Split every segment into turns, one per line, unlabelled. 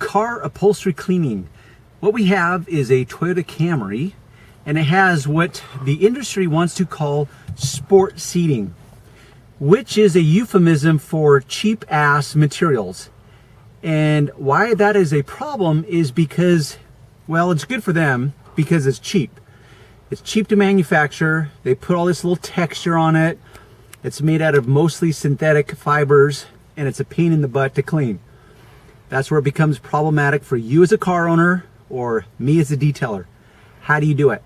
car upholstery cleaning. What we have is a Toyota Camry, and it has what the industry wants to call sport seating, which is a euphemism for cheap ass materials. And why that is a problem is because, well, it's good for them because it's cheap. It's cheap to manufacture. They put all this little texture on it. It's made out of mostly synthetic fibers, and it's a pain in the butt to clean. That's where it becomes problematic for you as a car owner or me as a detailer. How do you do it?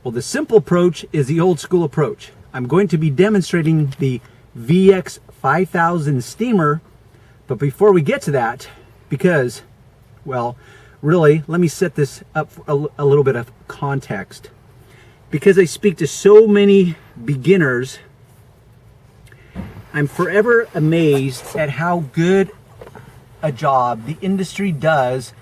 Well, the simple approach is the old school approach. I'm going to be demonstrating the VX5000 steamer, but before we get to that, because, well, really, let me set this up for a little bit of context. Because I speak to so many beginners, I'm forever amazed at how good a job the industry does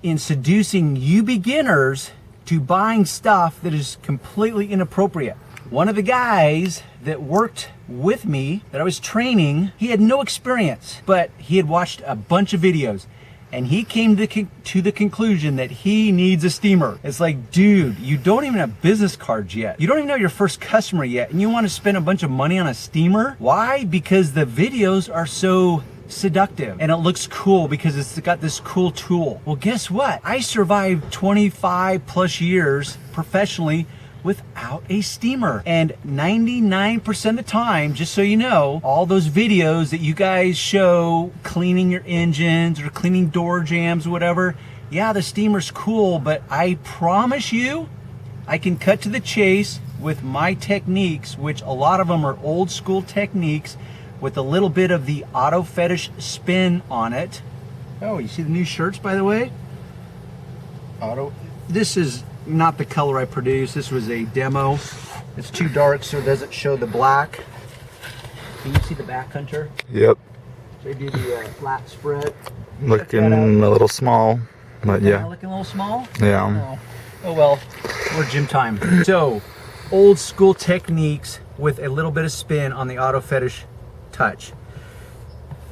in seducing you beginners to buying stuff that is completely inappropriate. One of the guys that worked with me, that I was training, he had no experience, but he had watched a bunch of videos, and he came to the conclusion that he needs a steamer. It's like, dude, you don't even have business cards yet. You don't even know your first customer yet, and you want to spend a bunch of money on a steamer? Why? Because the videos are so seductive and it looks cool because it's got this cool tool. Well, guess what? I survived 25 plus years professionally without a steamer, and 99% of the time, just so you know, all those videos that you guys show cleaning your engines or cleaning door jambs or whatever, yeah, the steamer's cool, but I promise you I can cut to the chase with my techniques, which a lot of them are old school techniques with a little bit of the auto fetish spin on it. Oh, you see the new shirts, by the way? This is not the color I produced. This was a demo. It's too dark, so it doesn't show the black. Can you see the back, Hunter?
Yep.
They do the flat spread.
Looking a little small, but yeah.
Looking a little small?
Yeah.
Oh well, we're gym time. So, old school techniques with a little bit of spin on the auto fetish touch.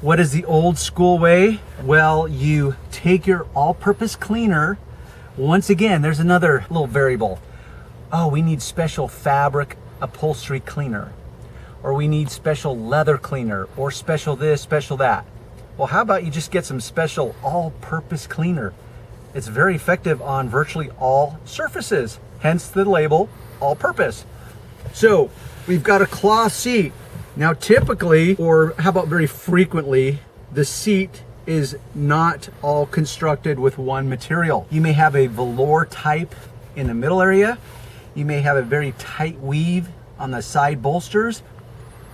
What is the old school way? Well, you take your all-purpose cleaner. Once again, there's another little variable. Oh, we need special fabric upholstery cleaner, or we need special leather cleaner, or special this, special that. Well, how about you just get some special all-purpose cleaner? It's very effective on virtually all surfaces, hence the label all-purpose. So we've got a cloth seat. Now typically, or how about very frequently, the seat is not all constructed with one material. You may have a velour type in the middle area. You may have a very tight weave on the side bolsters.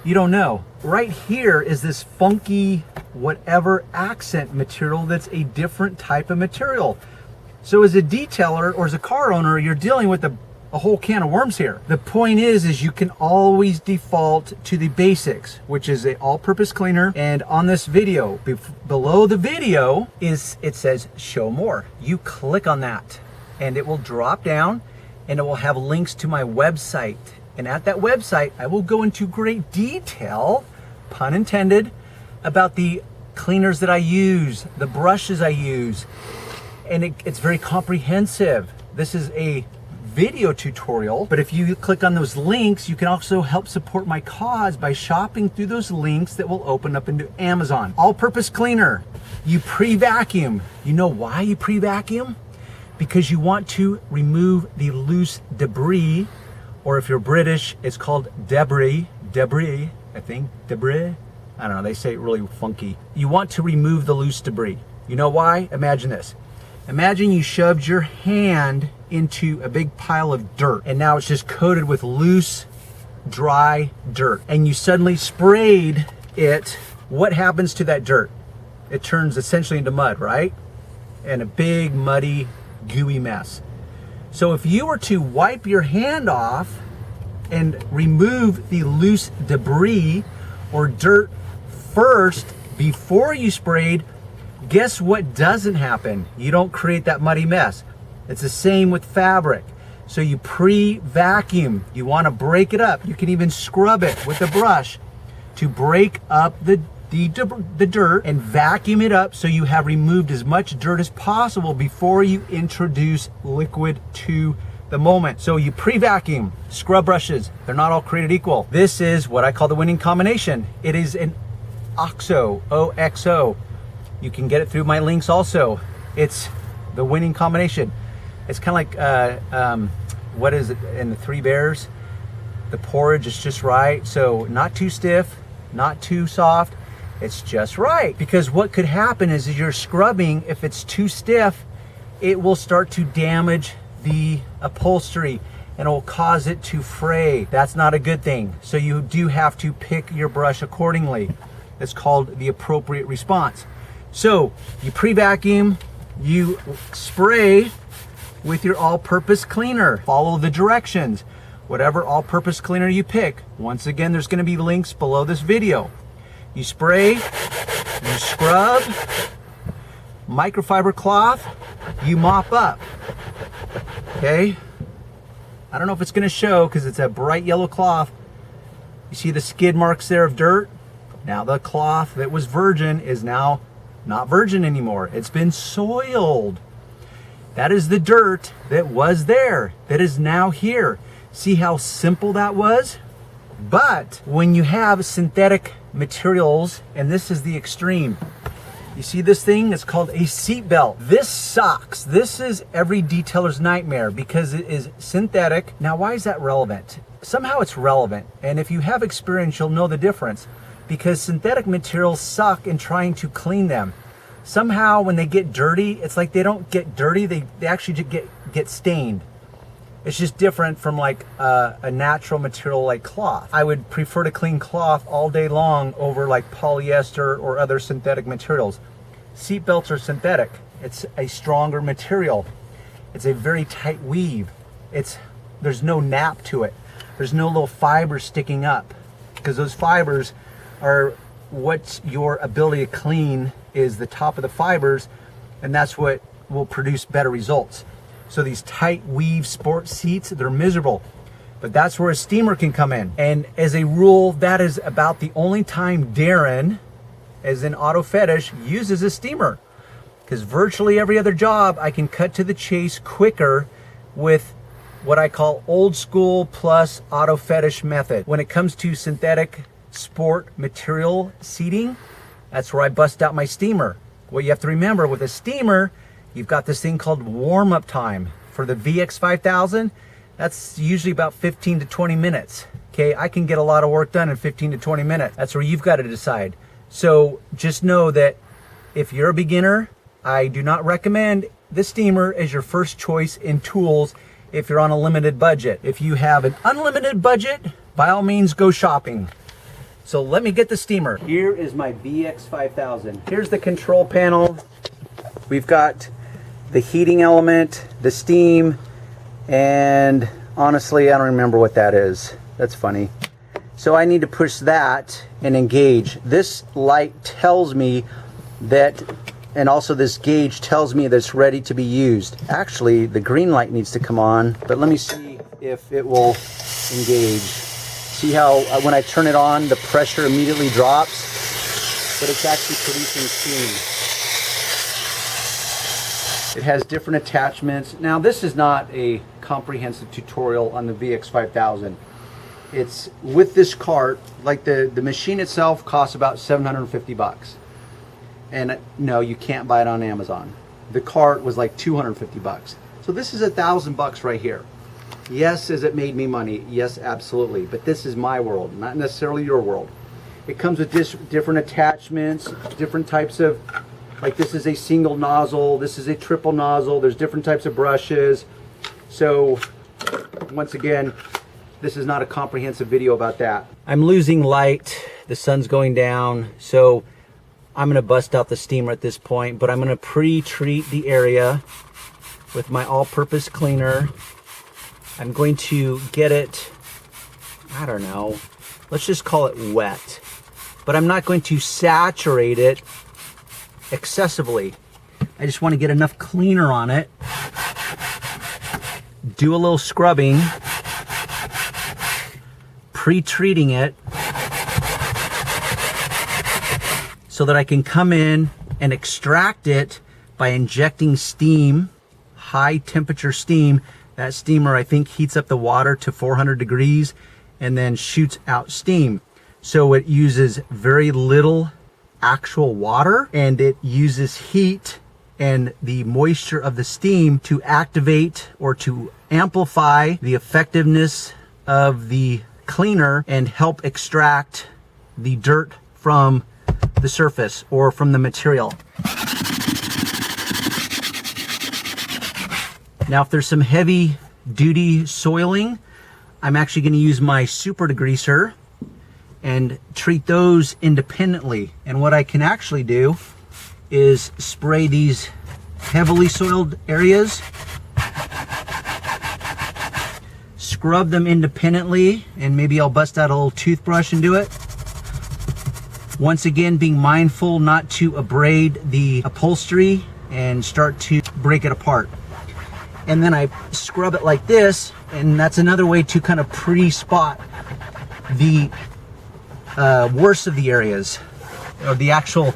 You don't know. Right here is this funky whatever accent material that's a different type of material. So as a detailer or as a car owner, you're dealing with a whole can of worms here. The point is you can always default to the basics, which is a all-purpose cleaner. And on this video, below the video it says show more. You click on that and it will drop down and it will have links to my website. And at that website, I will go into great detail, pun intended, about the cleaners that I use, the brushes I use, and it's very comprehensive. This is a video tutorial, but if you click on those links, you can also help support my cause by shopping through those links that will open up into Amazon. All-purpose cleaner, you pre-vacuum. You know why you pre-vacuum? Because you want to remove the loose debris, or if you're British, it's called debris, I think, debris. I don't know, they say it really funky. You want to remove the loose debris. You know why? Imagine this. Imagine you shoved your hand into a big pile of dirt and now it's just coated with loose, dry dirt, and you suddenly sprayed it. What happens to that dirt? It turns essentially into mud, right? And a big, muddy, gooey mess. So if you were to wipe your hand off and remove the loose debris or dirt first before you sprayed, guess what doesn't happen? You don't create that muddy mess. It's the same with fabric. So you pre-vacuum. You want to break it up. You can even scrub it with a brush to break up the the dirt and vacuum it up so you have removed as much dirt as possible before you introduce liquid to the moment. So you pre-vacuum. Scrub brushes, they're not all created equal. This is what I call the winning combination. It is an OXO, O-X-O. You can get it through my links also. It's the winning combination. It's kind of like, what is it in the Three Bears? The porridge is just right. So not too stiff, not too soft. It's just right. Because what could happen is you're scrubbing, if it's too stiff, it will start to damage the upholstery and it will cause it to fray. That's not a good thing. So you do have to pick your brush accordingly. It's called the appropriate response. So you pre-vacuum, you spray with your all-purpose cleaner. Follow the directions. Whatever all-purpose cleaner you pick. Once again, there's gonna be links below this video. You spray, you scrub, microfiber cloth, you mop up, okay? I don't know if it's gonna show because it's a bright yellow cloth. You see the skid marks there of dirt? Now the cloth that was virgin is now not virgin anymore. It's been soiled. That is the dirt that was there, that is now here. See how simple that was? But when you have synthetic materials, and this is the extreme. You see this thing? It's called a seat belt. This sucks. This is every detailer's nightmare because it is synthetic. Now, why is that relevant? Somehow it's relevant. And if you have experience, you'll know the difference because synthetic materials suck in trying to clean them. Somehow when they get dirty, it's like they don't get dirty. They actually just get stained. It's just different from like a natural material like cloth. I would prefer to clean cloth all day long over like polyester or other synthetic materials. Seat belts are synthetic. It's a stronger material. It's a very tight weave. There's no nap to it. There's no little fibers sticking up because those fibers are what your ability to clean is, the top of the fibers, and that's what will produce better results. So these tight weave sport seats, they're miserable. But that's where a steamer can come in. And as a rule, that is about the only time Darren, as in Auto Fetish, uses a steamer. Because virtually every other job, I can cut to the chase quicker with what I call old school plus Auto Fetish method. When it comes to synthetic sport material seating, that's where I bust out my steamer. What you have to remember with a steamer, you've got this thing called warm-up time. For the VX5000, that's usually about 15 to 20 minutes. Okay, I can get a lot of work done in 15 to 20 minutes. That's where you've got to decide. So just know that if you're a beginner, I do not recommend the steamer as your first choice in tools if you're on a limited budget. If you have an unlimited budget, by all means go shopping. So let me get the steamer. Here is my VX5000. Here's the control panel. We've got the heating element, the steam, and honestly, I don't remember what that is. That's funny. So I need to push that and engage. This light tells me that, and also this gauge tells me that it's ready to be used. Actually, the green light needs to come on, but let me see if it will engage. See how when I turn it on, the pressure immediately drops, but it's actually producing steam. It has different attachments. Now this is not a comprehensive tutorial on the VX5000. It's with this cart, like the machine itself costs about 750 bucks. And no, you can't buy it on Amazon. The cart was like 250 bucks. So this is $1,000 right here. Yes, has it made me money? Yes, absolutely. But this is my world, not necessarily your world. It comes with different attachments, different types of, like this is a single nozzle, this is a triple nozzle, there's different types of brushes. So once again, this is not a comprehensive video about that. I'm losing light, the sun's going down, so I'm gonna bust out the steamer at this point, but I'm gonna pre-treat the area with my all-purpose cleaner. I'm going to get it, I don't know, let's just call it wet. But I'm not going to saturate it excessively. I just want to get enough cleaner on it, do a little scrubbing, pre-treating it, so that I can come in and extract it by injecting steam, high temperature steam. That steamer, I think, heats up the water to 400 degrees and then shoots out steam. So it uses very little actual water, and it uses heat and the moisture of the steam to activate or to amplify the effectiveness of the cleaner and help extract the dirt from the surface or from the material. Now, if there's some heavy duty soiling, I'm actually going to use my SUPER-DEGREASER and treat those independently. And what I can actually do is spray these heavily soiled areas, scrub them independently, and maybe I'll bust out a little toothbrush and do it. Once again, being mindful not to abrade the upholstery and start to break it apart. And then I scrub it like this, and that's another way to kind of pre-spot the worst of the areas, or the actual,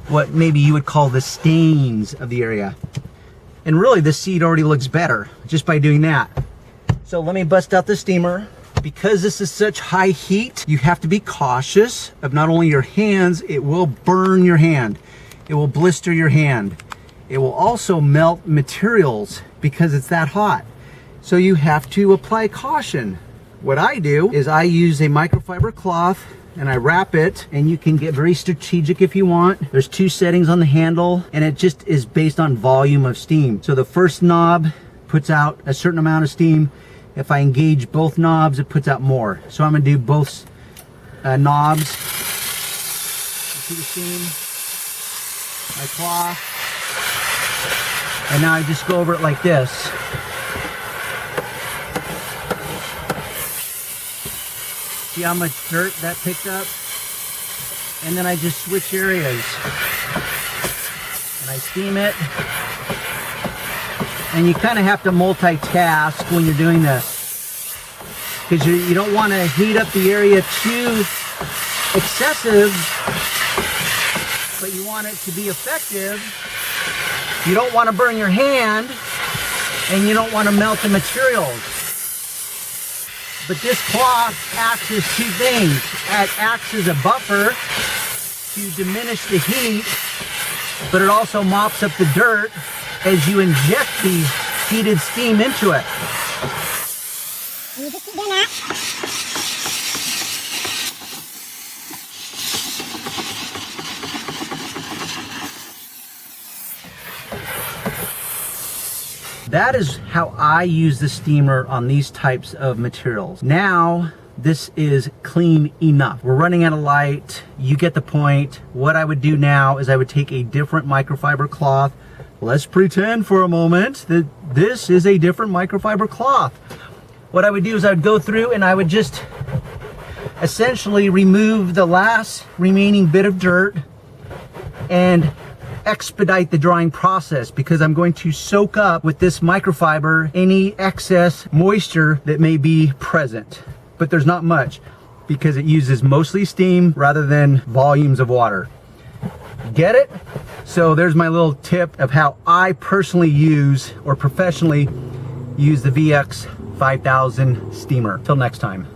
what maybe you would call the stains of the area. And really the seat already looks better just by doing that. So let me bust out the steamer. Because this is such high heat, you have to be cautious of not only your hands, it will burn your hand, it will blister your hand, it will also melt materials because it's that hot. So you have to apply caution. What I do is I use a microfiber cloth and I wrap it, and you can get very strategic if you want. There's 2 settings on the handle, and it just is based on volume of steam. So the first knob puts out a certain amount of steam. If I engage both knobs, it puts out more. So I'm gonna do both knobs. You see the steam? My cloth. And now I just go over it like this. See how much dirt that picked up? And then I just switch areas. And I steam it. And you kind of have to multitask when you're doing this, because you don't want to heat up the area too excessive, but you want it to be effective. You don't want to burn your hand, and you don't want to melt the materials. But this cloth acts as 2 things. It acts as a buffer to diminish the heat, but it also mops up the dirt as you inject the heated steam into it.
And you just keep doing that.
That is how I use the steamer on these types of materials. Now, this is clean enough. We're running out of light. You get the point. What I would do now is I would take a different microfiber cloth. Let's pretend for a moment that this is a different microfiber cloth. What I would do is I would go through and I would just essentially remove the last remaining bit of dirt and expedite the drying process, because I'm going to soak up with this microfiber any excess moisture that may be present. But there's not much, because it uses mostly steam rather than volumes of water. Get it? So there's my little tip of how I personally use, or professionally use, the VX5000 steamer. Till next time.